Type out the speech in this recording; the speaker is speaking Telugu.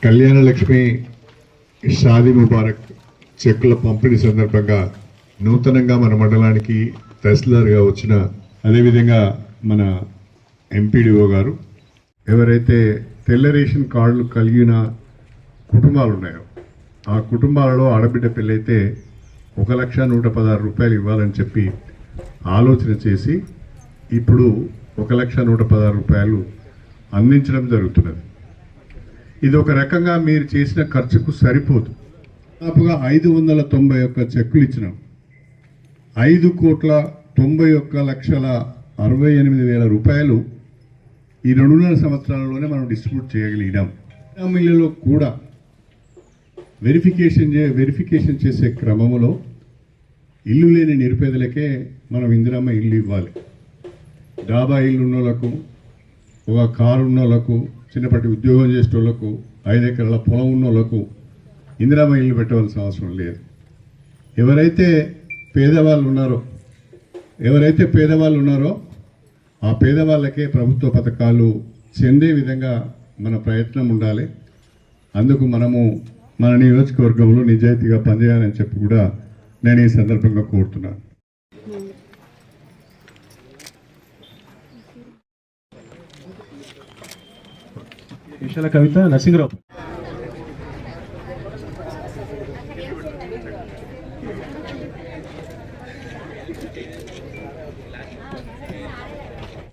కళ్యాణ లక్ష్మి షాదీ ముబారక్ చెక్కుల పంపిణీ సందర్భంగా నూతనంగా మన మండలానికి తహసీల్దార్గా వచ్చిన, అదేవిధంగా మన ఎంపీడీఓ గారు, ఎవరైతే తెల్ల రేషన్ కార్డులు కలిగిన కుటుంబాలు ఉన్నాయో ఆ కుటుంబాలలో ఆడబిడ్డ పెళ్ళైతే 1,116,000 రూపాయలు ఇవ్వాలని చెప్పి ఆలోచన చేసి ఇప్పుడు 1,116,000 రూపాయలు అందించడం జరుగుతున్నది. ఇది ఒక రకంగా మీరు చేసిన ఖర్చుకు సరిపోదు. దాదాపుగా 591 చెక్కులు ఇచ్చినాం. 5,91,68,000 రూపాయలు ఈ 2.5 సంవత్సరాలలోనే మనం డిస్ట్రిబ్యూట్ చేయగలిగినాం. మిల్లులో కూడా వెరిఫికేషన్ చేసే క్రమంలో ఇల్లు లేని నిరుపేదలకే మనం ఇందిరమ్మ ఇల్లు ఇవ్వాలి. డాబా ఇల్లు ఉన్న వాళ్ళకు, ఒక కారు ఉన్న వాళ్ళకు, చిన్నపాటి ఉద్యోగం చేసే వాళ్ళకు, 5 ఎకరాల పొలం ఉన్న వాళ్ళకు ఇందిరమ్మ ఇల్లు పెట్టవలసిన అవసరం లేదు. ఎవరైతే పేదవాళ్ళు ఉన్నారో ఆ పేదవాళ్ళకే ప్రభుత్వ పథకాలు చెందే విధంగా మన ప్రయత్నం ఉండాలి. అందుకు మనము మన నియోజకవర్గంలో నిజాయితీగా పనిచేయాలని చెప్పి కూడా నేను ఈ సందర్భంగా కోరుతున్నాను. విశాల కవిత నరసింహరావు.